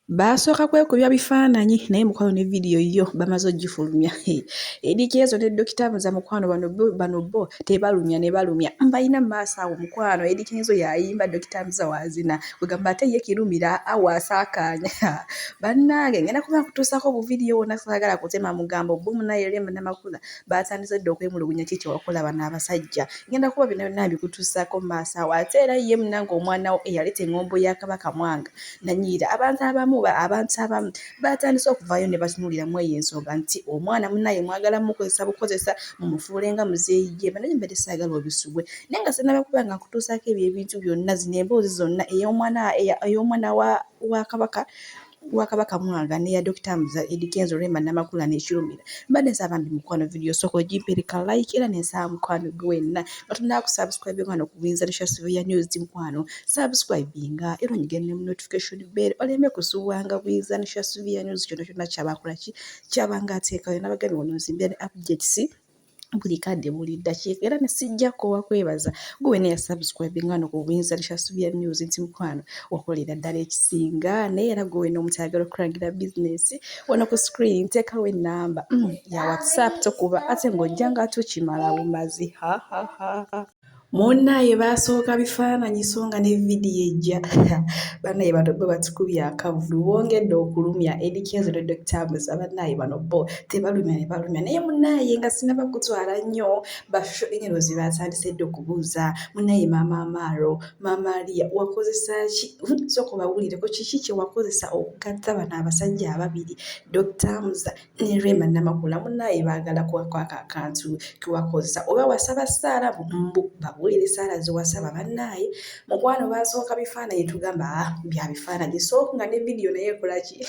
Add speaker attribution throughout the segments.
Speaker 1: Basooka kwekubya bifaananyi naye mukwano ne vidiyo yo bamaze ogifulumya. Eddy Kenzo ne Dr Hamza mukwano bano bo tebalumya ne balumya. Mbalina mu maaso awo mukwano Eddy Kenzo yayimba Dr Hamza wazina. Kugamba ate ye kirumira awasaakaanya. Bannange ngenda kuba nkutuusako buvidiyo wonna saagala kutema mugambo bo munaye remanamakula batandise dda okwemulugunya kiki wakola bano abasajja. Ngenda kuba bino byonna mbikutuusako mu maaso awo ate era ye munnange omwana wo eyaleta engombo ya kabaka Mwaga nanyiira abantu abamu batandise okuvaayo ne batunuuliramu eyo ensonga nti omwana munnaye mwagala mukozesa bukozesa mumufuule nga muzeeyi ye bano mbadde saagala obisubwe naye nga sinnabakuba nga nkutuusaako ebyo ebintu byonna zino emboozi zonna ey'omwana wa kabaka Mwaga ne ya Dr Hamza Eddy Kenzo Rema Namakula n'ekirumira mbadde nsaba mbi mukwano vidiyo sooka ogimpereka like era n'ensaba mukwano gwenna nga tonnaba kusubscribe wano ku Buyinza Severe News mukwano subscribinga era onyigire ne mu notification bell oleme kusuubwanga Buyinza Severe News kyonna kyabakola kyabanga ateekayo nabagambye wano nzimbira ne updates buli kadde buli ddakiika era ne sijjako wakwebaza gwe ne ya subscribing wano ku Buyinza Severe News nti mukwano wakolera ddala ekisinga naye era gwe n'omutayagala okulangira business wano ku screen teekawo ennamba ya WhatsApp tokuba ate ng'ojjanga tukimala bumazi munnaye basooka bifaananyi so nga ne vidiyo ejja bannaye bano bo batukubye akavulu bongedde okulumya Eddy Kenzo ne Dr Hamza bannaye bano bo tebalumya ne balumya naye munnaye nga sinabakutwala nnyo basho enyerozi batandise dda okubuuza munnaye maama Amaro maama Aliya wakozesa ki sooka obawulireko kiki kye wakozesa okugatta bano abasajja ababiri Dr Hamza ne Rema Namakula munnaye baagala kwaka akantu kewakozesa oba wasaba ssaala mbu bawulire ssaala zewasaba bannaye mukwano basooka bifaananyi tugamba bya bifaananyi so nga ne vidiyo naye ekolaki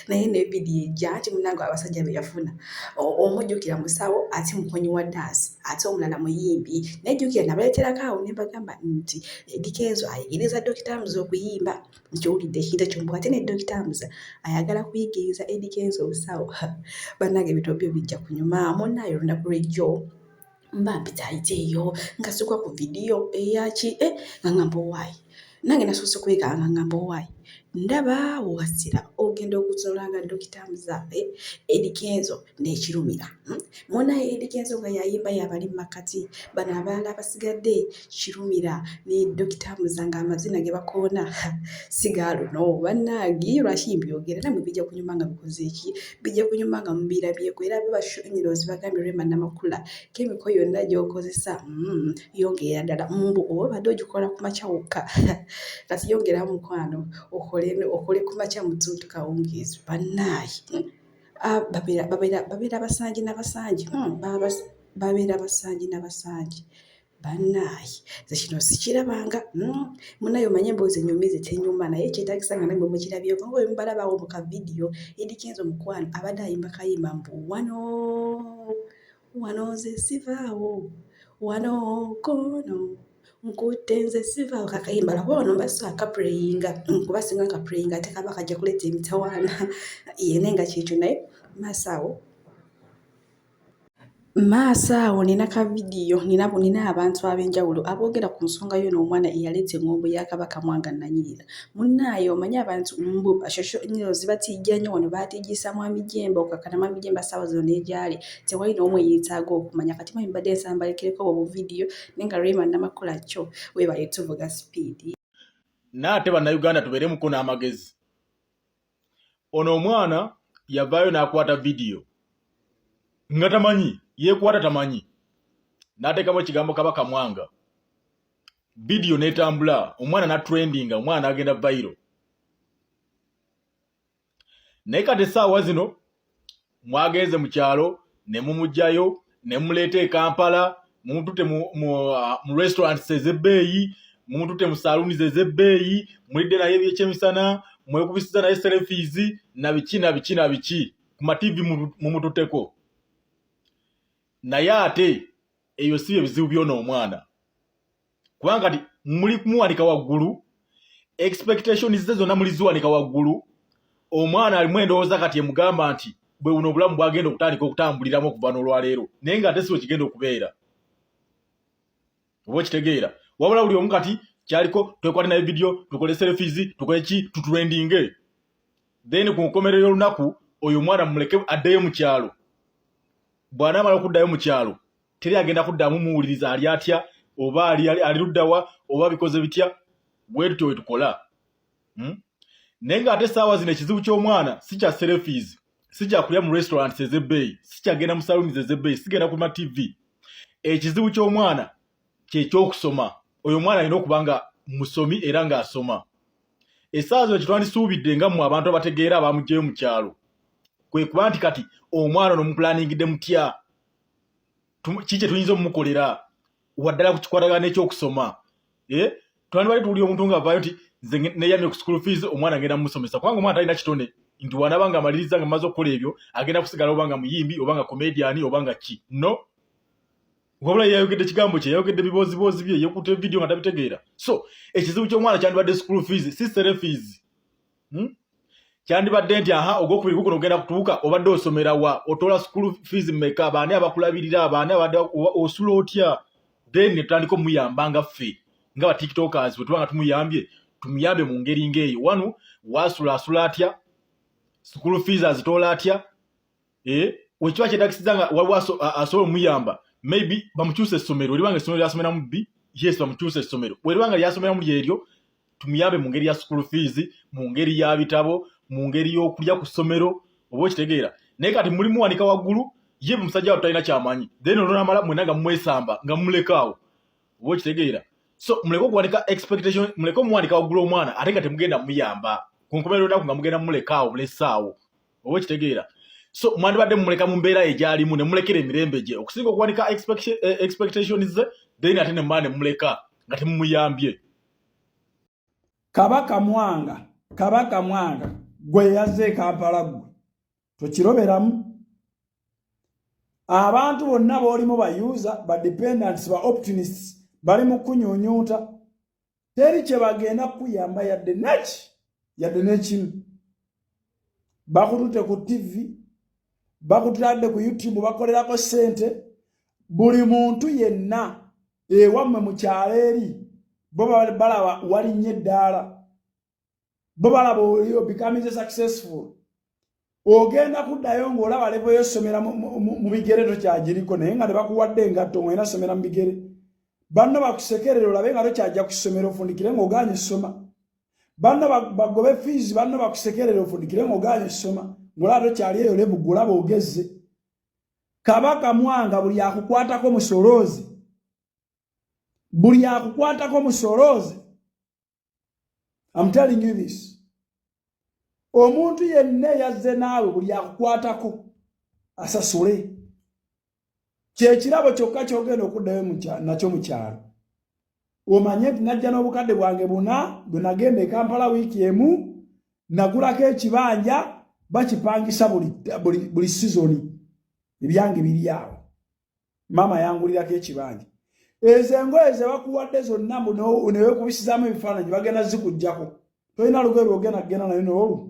Speaker 1: naye ne vidiyo ejja nti munnange abasajja be yafuna omujjukira musawo ate mukonyi wa dansi ate omulala muyimbi nejjukira nabaleeterako awo ne bagamba nti Eddy Kenzo ayigiriza Dr Hamza okuyimba nkyowulidde ekintu ekyo mbu ate ne Dr Hamza ayagala kuyigiriza Eddy Kenzo obusawo bannange ebintu byo bijja kunyuma munnaye olunaku lw'ejjo mba mpitaayite eyo nga sukwa ku vidiyo eyaki nga ngamba owaayi nange nasoose kwekanga nga ngamba owaayi ndaba wasira ogenda okutunulanga Dr Hamza Eddy Kenzo n'ekirumira munaye Eddy Kenzo nga yayimba yabali mu makati bano abalala abasigadde kirumira ne Dr Hamza nga amazina ge bakoona sigaaluno bannange lwaki mbyogera namwe bijja kunyuma nga bikoze eki bijja kunyuma nga mubirabyeko era bebasonyirozi bagambye Rema Namakula kemiko yonna gy'okozesa yongera ddala mbu oba obadde ogikola ku makya wokka kati yongeramu mukwano okole ku makya mutuntu kawungeezi bannaayi babeera basangi n'abasangi babeera basangi n'abasangi bannaayi ze kino sikirabanga munaye omanye emboozi ennyumizi tenyuma naye kyetagisa nga namwe mukirabyeko nga bwe mubalabaawo mu kavidiyo Eddy Kenzo mukwano abadde ayimba kayimba mbu wano nze sivaawo wano kono nkutte nze sivaawo kakayimba laba wano mbasa akapureyinga kuba singa akapureyinga ate kaba kajja kuleeta emitawaana yene nga kyekyo naye maaso awo nina kavidiyo nina abantu ab'enjawulo aboogera ku nsonga yo n'omwana eyaleeta engombo ya kabaka Mwaga nanyirira munnaaye omanye abantu mbu bashosho nnyo zibatijja nnyo wano baatijjisa Mwami Jemba okakana Mwami Jemba ssaawa zino n'egyali tewali n'omwe yeetaaga okumanya kati mwe mbadde nsamba lekereko obwo buvidiyo naye nga Rema Namakula kyo weebale tuvuga sipiidi
Speaker 2: naate bannayuganda tubeeremuko n'amagezi ono omwana yavaayo n'akwata vidiyo nga tamanyi yeekwata tamanyi n'ateekamu ekigambo kabaka Mwaga vidiyo n'etambula omwana n'atrendinga omwana n'agenda viral naye kati essaawa zino mwagenze mu kyalo ne mumugjayo ne mumuleeta e Kampala mumututte mu restaurants ez'ebbeeyi mumututte mu saloons ez'ebbeeyi mulidde naye ebyekyemisana mwekubisiza naye selfies na biki ku mativi mumututteko naye ate eyo si ebizibu byona omwana kubanga kati muli kumuwanika waggulu expectations ze zonna muli ziwanika waggulu omwana alimu endowooza kati emugamba nti bwe buno obulamu bwagenda okutandika okutambuliramu okuva n'olwaleero naye ng'ate si kigenda okubeera oba okitegeera wabula buli omu kati kyaliko twekwate naye vidiyo tukole selfies tukole ki tutrendinge then ku nkomerero y'olunaku oyo mwana muleke addeyo mu kyalo. Bw'anaamala okuddayo mu kyalo teri agenda kuddamu muwuliriza ali atya oba ali luddawa oba bikoze bitya. Bwe tutyo bwe tukola. Naye ng'ate essaawa zino ekizibu ky'omwana si kya selfies, si kya kulya mu restaurants ez'ebbeeyi, si kyagenda mu saluni ez'ebbeeyi, sigenda ku ma TV. Ekizibu ky'omwana kye ky'okusoma. Oyo mwana alina okuba nga musomi era ng'asoma. Essaawa zino kyetwandisuubidde nga mmwe abantu abategeera abamuggyeyo mu kyalo kwe kuba nti kati omwana ono muplaningidde mutya, kiki kye tuyinza omumukolera waddala ku kikwatagana n'ekyokusoma. Twandibadde tuwulira omuntu ng'avaayo nti nze neyamye ku school fees omwana agenda mumusomesa, kubanga omwana talina kitone nti bw'anaaba nga amaliriza nga amaze okukola ebyo agenda kusigala oba nga muyimbi oba nga comedian oba nga ki. No, wabula yayogedde ekigambo kye, yayogedde ebiboozi bye, yeekutte video nga tabitegeera. So ekizibu ky'omwana kyandibadde school fees si sere fees. Kyandibadde nti ogwokubiri guno ogenda kutuuka obadde osomera wa, otola school fees mmeka, baani abakulabirira, baani abadde osula otya. Then ne tutandika omuyamba nga ffe nga ba tiktokers bwe tuba nga tumuyambe mu ngeri ng'eyo. Wano wasula atya, school fees azitoola atya. Wekiba kyetagisiza nga waliwo asobola omuyamba, maybe bamukyusa essomero. Weribanga essomero lyasomeramu bbi, yes bamukyusa essomero. Weribanga lyasomeramu lyeryo, tumuyambe mu ngeri ya school fees, mu ngeri ya bitabo, mu ngeri y'okulya ku ssomero, oba okitegeera. Naye kati mulimu wanika waggulu, ye musajja watu talina kyamanyi, then olw'amala mwena nga mumwesamba nga mumulekaawo, oba okitegeera. So muleke okuwanika expectation, muleke omuwanika waggulu omwana ate nga temugenda muyamba, ku nkomerero y'olunaku nga mugenda mumulekaawo mulesaawo, oba okitegeera. So mwandibadde mumuleka mu mbeera egyalimu ne mulekera emirembe gye, okusinga okuwanika expectations ze, then ate ne mmala ne mumuleka nga temumuyambye.
Speaker 3: Kabaka Mwanga gwe yazze Kampala gwe tokiroberamu. Abantu bonna b'olimu ba user, ba dependents, ba opportunists bali mu kunyuunyuuta, teri kye bagenda kuyamba yadde n'ekimu. Bakutute ku TV, bakutadde ku YouTube, bakolerako ssente. Buli muntu yenna ewammwe mu kyalo eri bo balaba walinnye eddaala, bo balaba oliyo becoming successful. Ogenda kuddayo ng'olaba level y'osomera mu bigere tokyagiriko, naye nga ne bakuwadde engatto ng'olina somera mu bigere. Banno bakusekerera olabe nga tokyajja ku ssomero ofundikire ng'ogaanye ssoma. Banno bagobe fees, banno bakusekerera ofundikire ng'ogaanye ssoma, ng'olaba tokyali eyo level gulaba ogezze. Kabaka Mwanga buli akukwatako musoloozi, buli akukwatako musoloozi. I'm telling you this. Omuntu yenna yazze naawe buli akukwatako asasule. Kyekirabo kyokka kyogenda okuddayo nakyo mu kyalo. Omanye nti najja n'obukadde bwange bwe nagenda e Kampala wiiki emu, nagulako ekibanja bakipangisa buli sizoni. Ebyange biri awo. Mama yangulirako ekibanja. Ezo engoye ze bakuwadde zonna neweekubisizaamu ebifaananyi bagenda zikuggyako. Tolina lugoye lwogenda kugenda nayo n'olwo.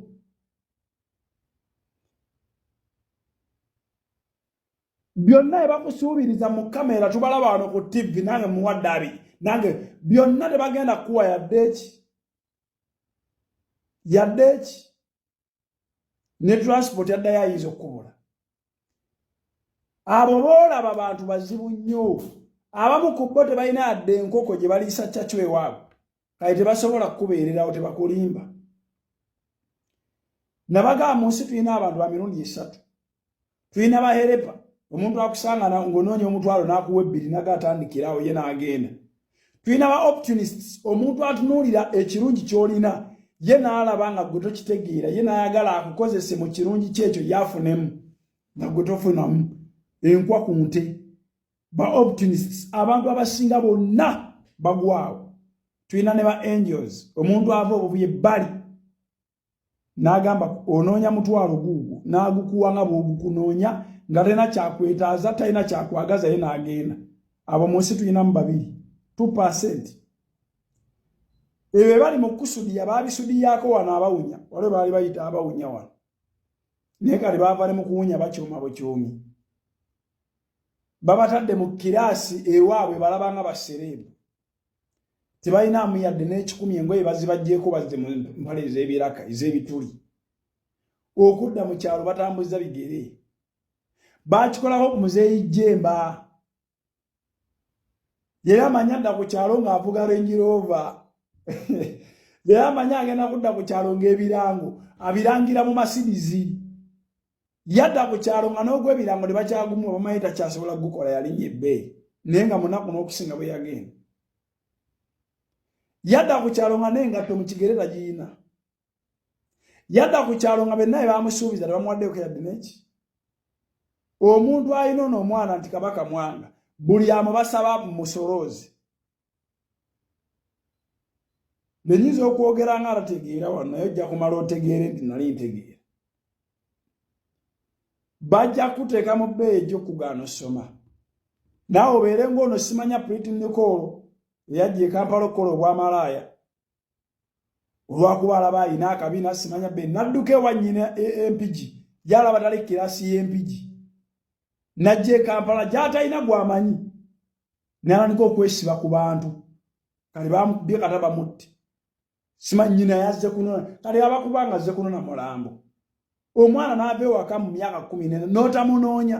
Speaker 3: Byonna bakusuubiriza mu kamera tubalaba wano ku TV nange muwadde abiri. Nange byonna tebagenda kuwa yadde eki. Ne transport yaddayo ayinza okubula. Abo boolaba bantu bazibu nnyo. Abamu ku bo tebalina yadde enkoko gye baliisa cacwe ewaabwe. Kale tebasobola kukubeererawo, tebakulimba. Nabagamba mu nsi tulina abantu ba mirundi 3. Tulina baherepa. Omuntu akusanga ng'onoonya omutwalo n'akuwa 2 n'agatandikirawo ye n'agenda. Tulina ba opportunists, omuntu atunuulira ekirungi ky'olina ye n'alaba nga gwe tokitegeera, ye n'ayagala akukozese mu kirungi kyekyo yafunemu nga gwe tofunamu. Enkwa ku nte. Ba opportunists, abantu abasinga bonna bagwawo. Tulina ne ba angels, omuntu ava obubuye ebbali n'agamba onoonya mutwalo guugwo n'agukuwa nga bw'ogukunoonya nga talina kyakwetaaza, talina kyakwagaza, ye n'agenda. Abo mu nsi tulinamu 2%. Ebyo bali mu kusudiya baabisudiyaako wano abawunya, waliwo baali bayita abawunya wano. Naye kale baava ne mu kuwunya bakyoma bukyomi. Babatadde mu kiraasi ewaabwe balabanga basereebu. Tebalinamu yadde n'ekikumi engoye bazibajjeeko bazze mu mpale ez'ebiraka ez'ebituli. okudda mu kyalo batambuza bigere bakikolako ku muzeeyi Jemba yera amanya adda ku kyalo ng'avuga Range Rover yera amanya agenda kudda ku kyalo ng'ebirango abirangira mu Mercedes yadda ku kyalo nga n'ogw'ebirango ne bakyagumwa bamanyi takyasobola gukola yalinnya ebbeeyi naye nga munaku n'okusinga bwe yagenda yadda ku kyalo nga n'engatto mu kigere tagiyina yadda ku kyalo nga bennaye bamusuubiza ne bamuwaddeyo yadde neki omuntu alina ono omwana nti kabaka Mwanga buli amubasaba musoloozi benyinza okwogera nga atategeera wano naye ojja kumala otegeere nti nali ntegeera bajja kuteeka mu bbeeyi egy'okugaana osoma naawe obeere ng'ono simanya Pretty Nicole eyajja e Kampala okukola obwamalaaya olwakuba alaba alina akabiina simanya be nadduka ewa nnyina empigi gyalaba tali kirasi y'empigi najja e Kampala gy'atalina gw'amanyi n'alanika okwesiba ku bantu kale bamukubye kata bamutte simanyi nnyina yazze kunona kale abakubanga azze kunona mulambo omwana n'ava ewaka mu myaka 14 n'otamunoonya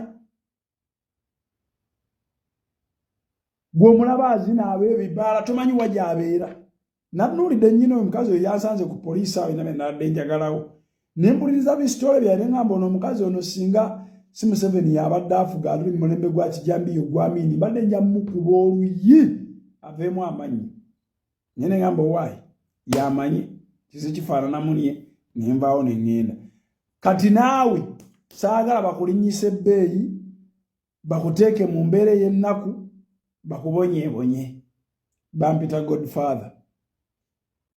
Speaker 3: gw'omulaba azinaaba ebibbaala tomanyi wa gy'abeera nannuulidde nnyina omukazi oyo yansanze ku poliisi awo ina benadde njagalawo ne mpuliriza bisitole byali ngamba ono omukazi ono singa si Museveni yabadde afuga tuli mu mulembe gwa kijambiyo gw'Amini mbadde nja mukuba oluyi aveemu amanyi naye ne ngamba owaayi yamanyi kizikifaananamu niye ne nvaawo ne ŋŋenda kati naawe saagala bakulinnyisa ebbeeyi bakuteeke mu mbeera ey'ennaku bakubonyeebonye bampita Godfather